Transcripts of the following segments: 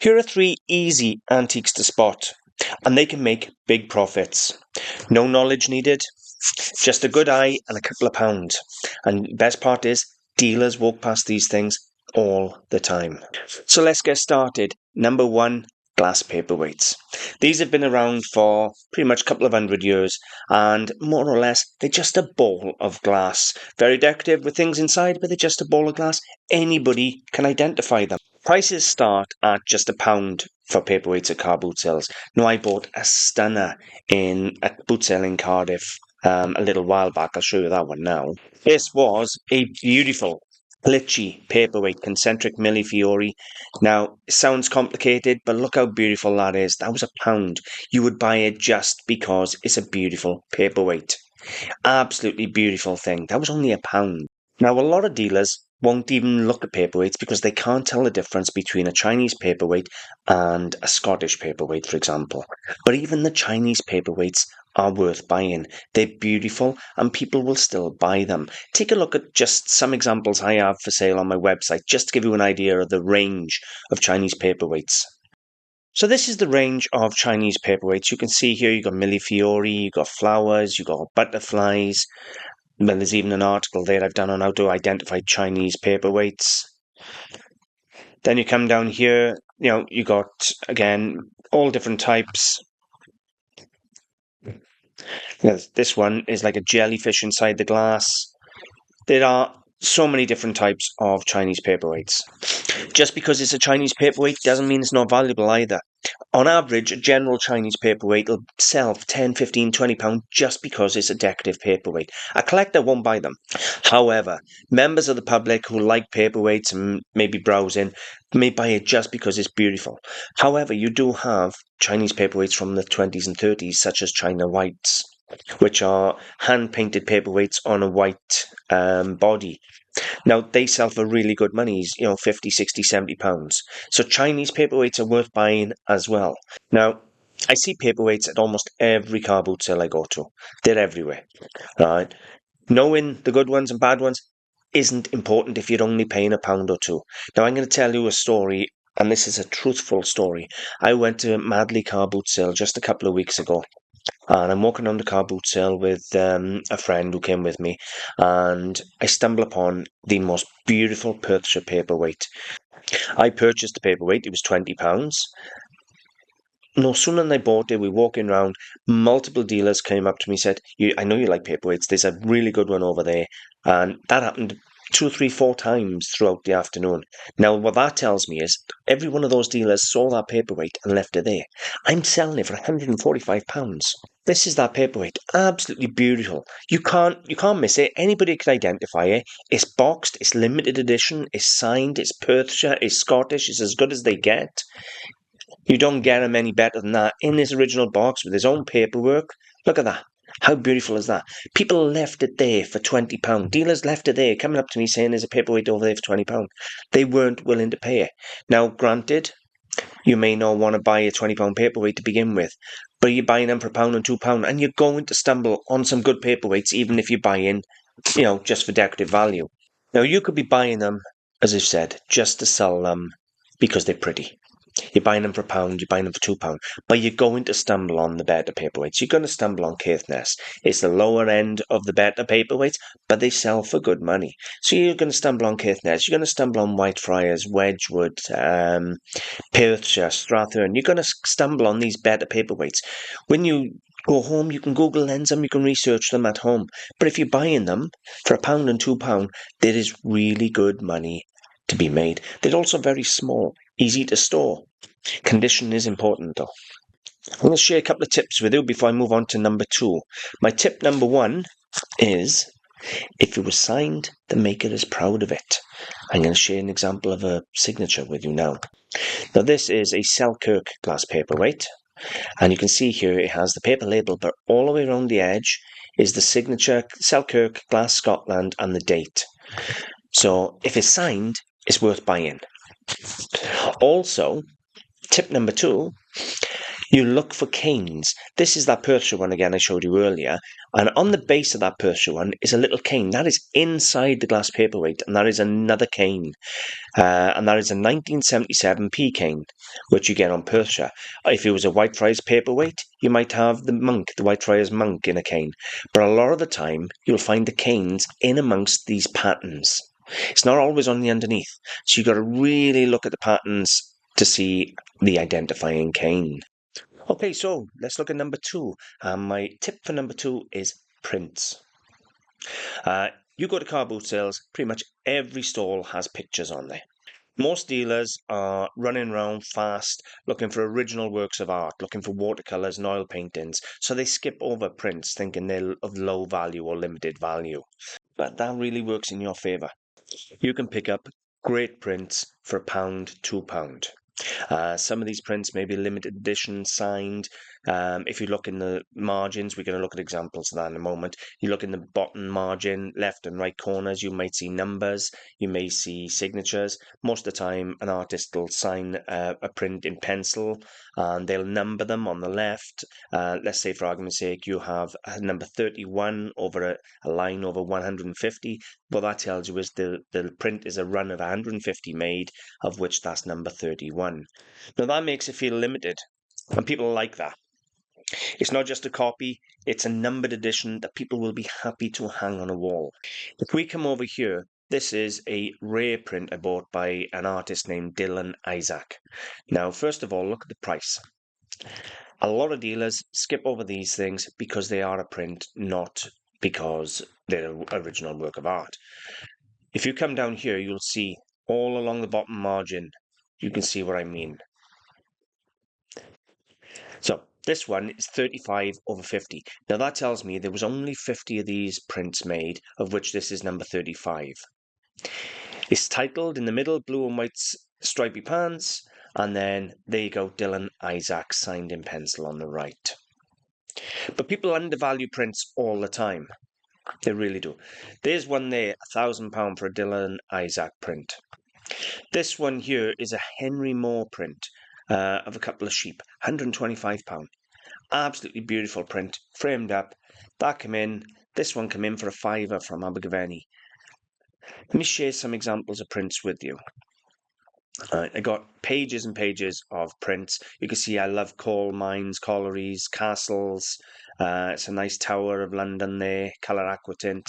Here are 3 easy antiques to spot, and they can make big profits. No knowledge needed, just a good eye and a couple of pounds. And best part is, dealers walk past these things all the time. So let's get started. Number 1, glass paperweights. These have been around for pretty much a couple of 100 years, and more or less they're just a ball of glass. Very decorative with things inside, but they're just a ball of glass. Anybody can identify them. Prices start at just £1 for paperweights at car boot sales. Now, I bought a stunner in a boot sale in Cardiff a little while back. I'll show you that one now. This was a beautiful glitchy paperweight, concentric millefiori. Now, it sounds complicated, but look how beautiful that is. That was £1. You would buy it just because it's a beautiful paperweight. Absolutely beautiful thing. That was only £1. Now, a lot of dealers won't even look at paperweights because they can't tell the difference between a Chinese paperweight and a Scottish paperweight, for example. But even the Chinese paperweights are worth buying. They're beautiful and people will still buy them. Take a look at just some examples I have for sale on my website, just to give you an idea of the range of Chinese paperweights. So this is the range of Chinese paperweights. You can see here you've got millefiori, you've got flowers, you've got butterflies. Well, there's even an article there I've done on how to identify Chinese paperweights. Then you come down here, you got, again, all different types. This one is like a jellyfish inside the glass. There are so many different types of Chinese paperweights. Just because it's a Chinese paperweight doesn't mean it's not valuable either. On average, a general Chinese paperweight will sell for £10, £15, £20 just because it's a decorative paperweight. A collector won't buy them. However, members of the public who like paperweights and maybe browsing may buy it just because it's beautiful. However, you do have Chinese paperweights from the 20s and 30s, such as China Whites, which are hand-painted paperweights on a white body. Now, they sell for really good money, 50, 60, £70. So Chinese paperweights are worth buying as well. Now, I see paperweights at almost every car boot sale I go to. They're everywhere. Right? Knowing the good ones and bad ones isn't important if you're only paying £1 or £2. Now, I'm going to tell you a story, and this is a truthful story. I went to Madley car boot sale just a couple of weeks ago. And I'm walking on the car boot sale with a friend who came with me, and I stumble upon the most beautiful Perthshire paperweight. I purchased the paperweight, it was £20. No sooner than I bought it, we were walking around, multiple dealers came up to me and said, I know you like paperweights, there's a really good one over there. And that happened 2, 3, 4 times throughout the afternoon. Now, what that tells me is every one of those dealers saw that paperweight and left it there. I'm selling it for £145. This is that paperweight. Absolutely beautiful. You can't miss it. Anybody can identify it. It's boxed, it's limited edition, it's signed, it's Perthshire, it's Scottish, it's as good as they get. You don't get them any better than that. In this original box with his own paperwork. Look at that. How beautiful is that? People left it there for £20. Dealers left it there, coming up to me saying there's a paperweight over there for £20. They weren't willing to pay it. Now, granted, you may not want to buy a £20 paperweight to begin with, but you're buying them for £1 and £2, and you're going to stumble on some good paperweights, even if you're buying, just for decorative value. Now, you could be buying them, as I've said, just to sell them because they're pretty. You're buying them for £1, you're buying them for £2, but you're going to stumble on the better paperweights. You're going to stumble on Caithness. It's the lower end of the better paperweights, but they sell for good money. So you're going to stumble on Caithness. You're going to stumble on Whitefriars, Wedgwood, Perthshire, Strathern. You're going to stumble on these better paperweights. When you go home, you can Google lens them, you can research them at home. But if you're buying them for £1 and £2, there is really good money to be made. They're also very small, easy to store. Condition is important though. I'm going to share a couple of tips with you before I move on to number 2. My tip number 1 is, if it was signed, the maker is proud of it. I'm going to share an example of a signature with you now. Now, this is a Selkirk glass paperweight, and you can see here it has the paper label, but all the way around the edge is the signature, Selkirk, Glass Scotland, and the date. So if it's signed, it's worth buying. Also, tip number 2, You look for canes. This is that Perthshire one again I showed you earlier, and on the base of that Perthshire one is a little cane. That is inside the glass paperweight, and that is another cane. And that is a 1977 P cane, which you get on Perthshire. If it was a Whitefriars paperweight, you might have the Whitefriars monk in a cane. But a lot of the time, you'll find the canes in amongst these patterns. It's not always on the underneath, so you've got to really look at the patterns to see the identifying cane. Okay, so let's look at number 2. My tip for number 2 is prints. You go to car boot sales, pretty much every stall has pictures on there. Most dealers are running around fast looking for original works of art, looking for watercolours and oil paintings, so they skip over prints thinking they're of low value or limited value. But that really works in your favour. You can pick up great prints for £1, £2. Some of these prints may be limited edition, signed. If you look in the margins, we're going to look at examples of that in a moment. You look in the bottom margin, left and right corners, you might see numbers, you may see signatures. Most of the time, an artist will sign a print in pencil and they'll number them on the left. Let's say, for argument's sake, you have number 31 over a line over 150. What that tells you is the print is a run of 150 made, of which that's number 31. Now that makes it feel limited, and people like that. It's not just a copy, it's a numbered edition that people will be happy to hang on a wall. If we come over here, this is a rare print I bought by an artist named Dylan Isaac. Now, first of all, look at the price. A lot of dealers skip over these things because they are a print, not because they're an original work of art. If you come down here, you'll see all along the bottom margin, you can see what I mean. So this one is 35 over 50. Now that tells me there was only 50 of these prints made, of which this is number 35. It's titled in the middle, blue and white stripy pants, and then there you go, Dylan Isaac signed in pencil on the right. But people undervalue prints all the time. They really do. There's one there, £1,000 for a Dylan Isaac print. This one here is a Henry Moore print of a couple of sheep, £125. Absolutely beautiful print, framed up. That came in. This one came in for a £5 from Abergavenny. Let me share some examples of prints with you. I got pages and pages of prints. You can see I love coal mines, collieries, castles. It's a nice Tower of London there, colour aqua tint.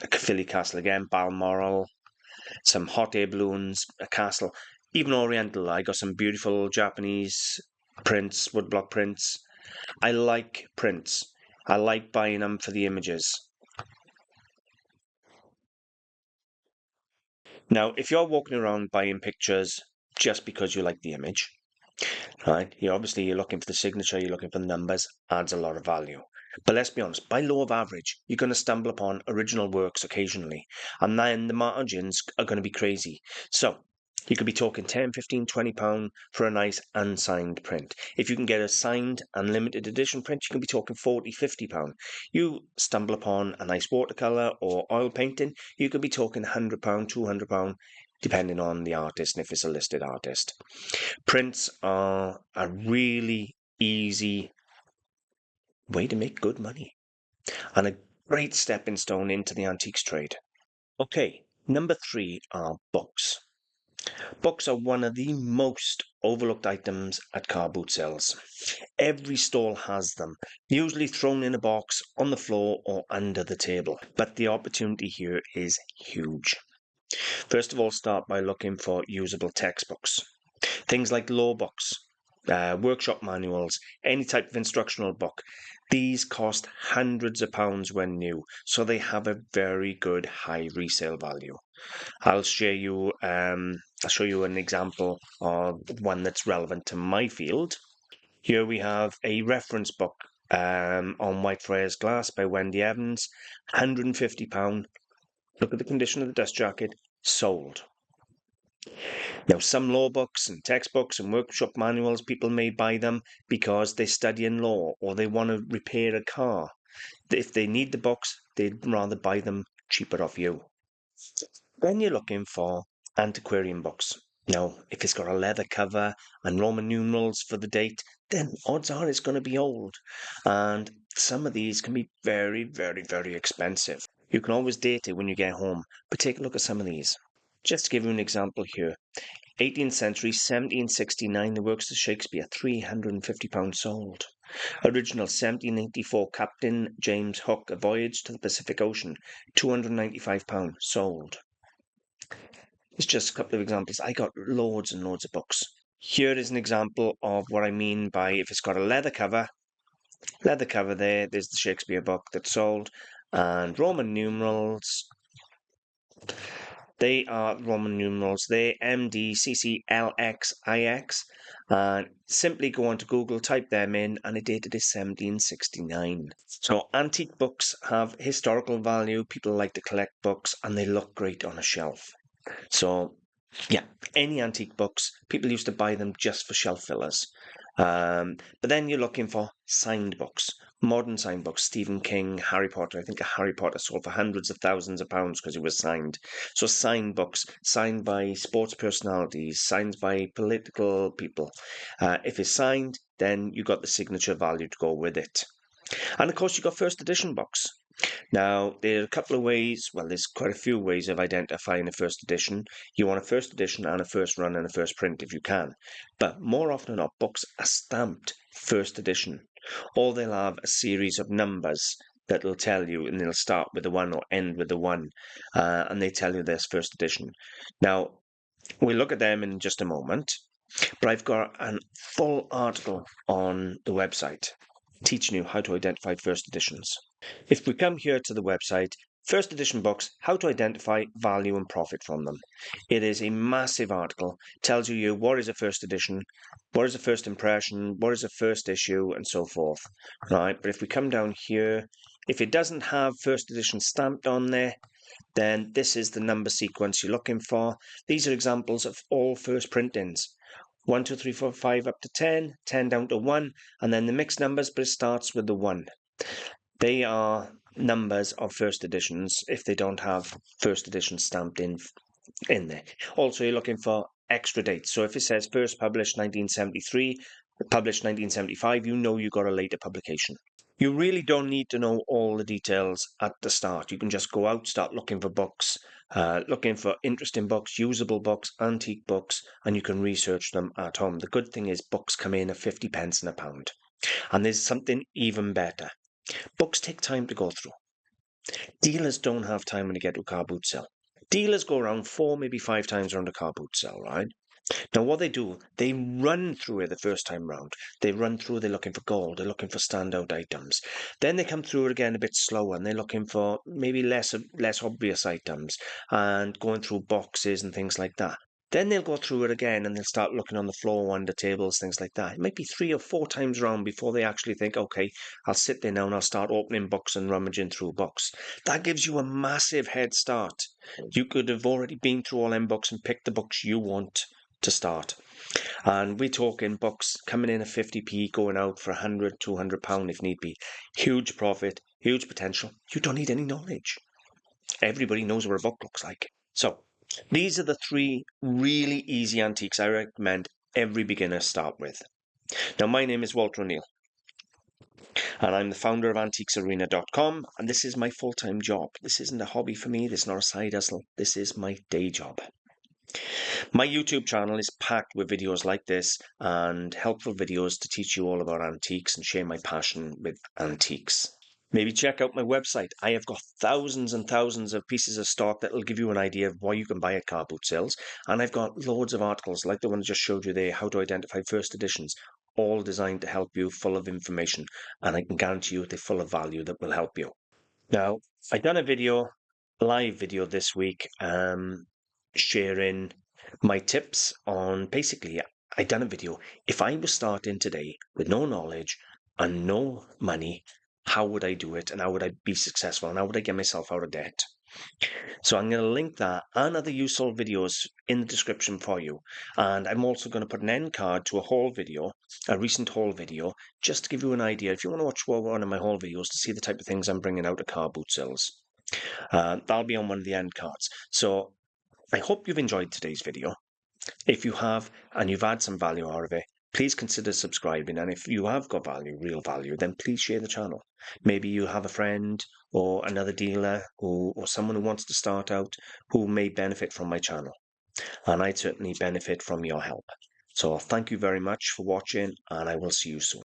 Caerphilly Castle again, Balmoral. Some hot air balloons, a castle. Even Oriental, I got some beautiful Japanese prints, woodblock prints. I like prints. I like buying them for the images. Now, if you're walking around buying pictures just because you like the image, right? You're looking for the signature, you're looking for the numbers, adds a lot of value. But let's be honest, by law of average, you're going to stumble upon original works occasionally, and then the margins are going to be crazy. So you could be talking 10, 15, £20 for a nice unsigned print. If you can get a signed and limited edition print, you can be talking 40, £50. You stumble upon a nice watercolour or oil painting, you could be talking £100, £200, depending on the artist and if it's a listed artist. Prints are a really easy way to make good money and a great stepping stone into the antiques trade. Okay, number 3 are books. Books are one of the most overlooked items at car boot sales. Every stall has them, usually thrown in a box on the floor or under the table. But the opportunity here is huge. First of all, start by looking for usable textbooks. Things like law books, workshop manuals, any type of instructional book. These cost hundreds of pounds when new, so they have a very good high resale value. I'll show you an example of one that's relevant to my field. Here we have a reference book on Whitefriars glass by Wendy Evans, £150. Look at the condition of the dust jacket, sold. Now, some law books and textbooks and workshop manuals, people may buy them because they're studying law or they want to repair a car. If they need the books, they'd rather buy them cheaper off you. Then you're looking for antiquarian books. Now, if it's got a leather cover and Roman numerals for the date, then odds are it's going to be old. And some of these can be very, very, very expensive. You can always date it when you get home, but take a look at some of these. Just to give you an example here, 18th century, 1769, the works of Shakespeare, £350 sold. Original 1784 Captain James Hook, A Voyage to the Pacific Ocean, £295 sold. It's just a couple of examples. I got loads and loads of books. Here is an example of what I mean by if it's got a leather cover there's the Shakespeare book that's sold, and Roman numerals, they are Roman numerals, they're MDCCLXIX, and simply go onto Google, type them in, and it dated is 1769. So antique books have historical value, people like to collect books, and they look great on a shelf. So yeah, any antique books, people used to buy them just for shelf fillers. But then you're looking for signed books, modern signed books. Stephen King, Harry Potter. I think a Harry Potter sold for hundreds of thousands of pounds because it was signed. So signed books, signed by sports personalities, signed by political people. If it's signed, then you got the signature value to go with it. And of course, you got first edition books. Now, there are a couple of ways, well, there's quite a few ways of identifying a first edition. You want a first edition and a first run and a first print if you can. But more often than not, books are stamped first edition, or they'll have a series of numbers that will tell you, and they'll start with the one or end with the one, and they tell you there's first edition. Now, we'll look at them in just a moment, but I've got a full article on the website teaching you how to identify first editions. If we come here to the website, first edition books, how to identify value and profit from them. It is a massive article, tells you what is a first edition, what is a first impression, what is a first issue, and so forth. Right, but if we come down here, if it doesn't have first edition stamped on there, then this is the number sequence you're looking for. These are examples of all first printings. 1, 2, 3, 4, 5 up to 10, 10 down to 1, and then the mixed numbers, but it starts with the 1. They are numbers of first editions if they don't have first edition stamped in there. Also, you're looking for extra dates. So if it says first published 1973, published 1975, you know you got a later publication. You really don't need to know all the details at the start. You can just go out, start looking for books, looking for interesting books, usable books, antique books, and you can research them at home. The good thing is books come in at 50 pence and a pound. And there's something even better. Books take time to go through. Dealers don't have time when they get to a car boot sale. Dealers go around 4, maybe 5 times around a car boot sale, right? Now, what they do, they run through it the first time round. They run through, they're looking for gold, they're looking for standout items. Then they come through it again a bit slower and they're looking for maybe less obvious items and going through boxes and things like that. Then they'll go through it again and they'll start looking on the floor, under tables, things like that. It might be 3 or 4 times around before they actually think, okay, I'll sit there now and I'll start opening books and rummaging through books. That gives you a massive head start. You could have already been through all them books and picked the books you want to start. And we're talking books coming in at 50p, going out for £100, £200 if need be. Huge profit, huge potential. You don't need any knowledge. Everybody knows what a book looks like. So these are the 3 really easy antiques I recommend every beginner start with. Now, my name is Walter O'Neill, and I'm the founder of antiquesarena.com, and this is my full-time job. This isn't a hobby for me. This is not a side hustle. This is my day job. My YouTube channel is packed with videos like this and helpful videos to teach you all about antiques and share my passion with antiques. Maybe check out my website. I have got thousands and thousands of pieces of stock that will give you an idea of what you can buy at car boot sales. And I've got loads of articles like the one I just showed you there, how to identify first editions, all designed to help you, full of information. And I can guarantee you they're full of value that will help you. Now, I've done a live video this week, sharing my tips on basically, I done a video. If I was starting today with no knowledge and no money, how would I do it and how would I be successful and how would I get myself out of debt? So I'm going to link that and other useful videos in the description for you. And I'm also going to put an end card to a haul video, a recent haul video, just to give you an idea. If you want to watch one of my haul videos to see the type of things I'm bringing out of car boot sales, that'll be on one of the end cards. So I hope you've enjoyed today's video. If you have and you've had some value out of it, please consider subscribing. And if you have got value, real value, then please share the channel. Maybe you have a friend or another dealer or someone who wants to start out who may benefit from my channel. And I'd certainly benefit from your help. So thank you very much for watching, and I will see you soon.